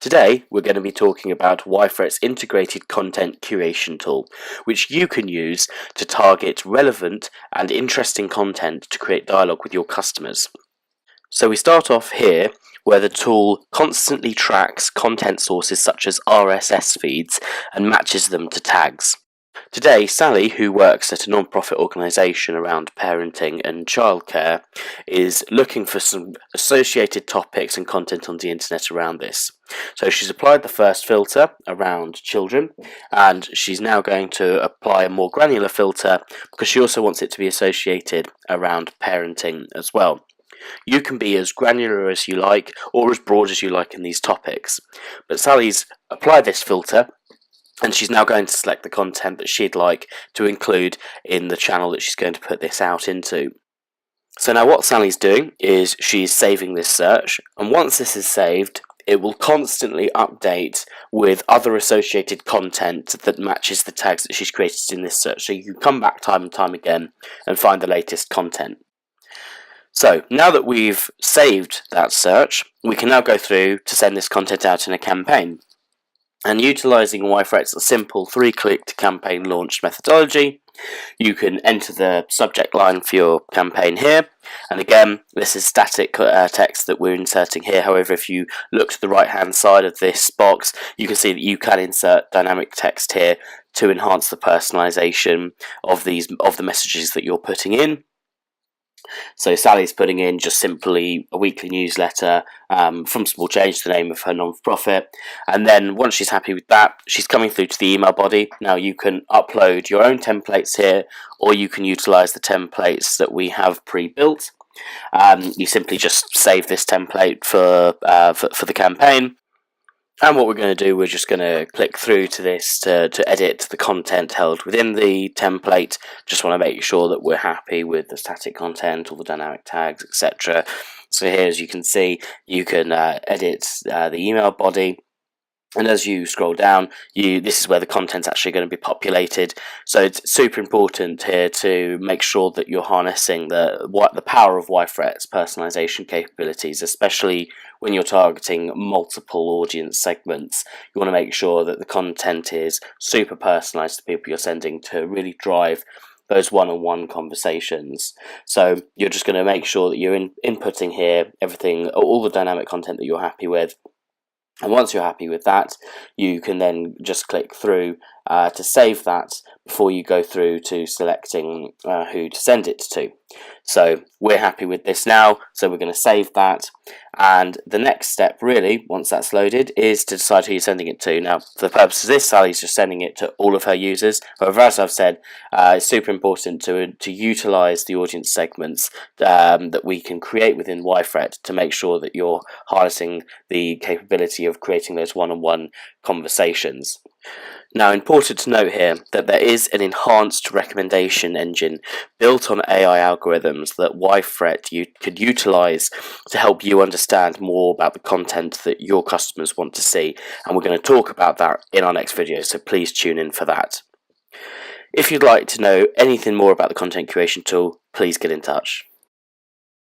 Today, we're going to be talking about YFret's integrated content curation tool, which you can use to target relevant and interesting content to create dialogue with your customers. So we start off here where the tool constantly tracks content sources such as RSS feeds and matches them to tags. Today, Sally, who works at a non-profit organisation around parenting and childcare, is looking for some associated topics and content on the internet around this. So she's applied the first filter around children, and she's now going to apply a more granular filter because she also wants it to be associated around parenting as well. You can be as granular as you like or as broad as you like in these topics, but Sally's applied this filter and she's now going to select the content that she'd like to include in the channel that she's going to put this out into. So now what Sally's doing is she's saving this search, and once this is saved, it will constantly update with other associated content that matches the tags that she's created in this search, so you can come back time and time again and find the latest content. So now that we've saved that search, we can now go through to send this content out in a campaign. And utilising YFret's simple 3-click campaign launch methodology, you can enter the subject line for your campaign here. And again, this is static text that we're inserting here. However, if you look to the right hand side of this box, you can see that you can insert dynamic text here to enhance the personalisation of the messages that you're putting in. So Sally's putting in just simply a weekly newsletter from Small Change, the name of her non-profit, and then once she's happy with that, she's coming through to the email body. Now you can upload your own templates here, or you can utilise the templates that we have pre-built. You simply just save this template for the campaign. And what we're going to do, we're just going to click through to this to edit the content held within the template. Just want to make sure that we're happy with the static content, all the dynamic tags, etc. So here, as you can see, you can edit the email body. And as you scroll down, this is where the content's actually going to be populated. So it's super important here to make sure that you're harnessing the power of YFret's personalization capabilities, especially when you're targeting multiple audience segments. You want to make sure that the content is super personalized to people you're sending to really drive those one-on-one conversations. So you're just going to make sure that you're inputting here everything, all the dynamic content that you're happy with. And once you're happy with that, you can then just click through to save that before you go through to selecting who to send it to. So we're happy with this now, so we're going to save that. And the next step, really, once that's loaded, is to decide who you're sending it to. Now, for the purpose of this, Sally's just sending it to all of her users. However, as I've said, it's super important to utilise the audience segments that we can create within YFret to make sure that you're harnessing the capability of creating those one-on-one conversations. Now, important to note here that there is an enhanced recommendation engine built on AI algorithms that YFret could utilise to help you understand more about the content that your customers want to see, and we're going to talk about that in our next video, so please tune in for that. If you'd like to know anything more about the content curation tool, please get in touch.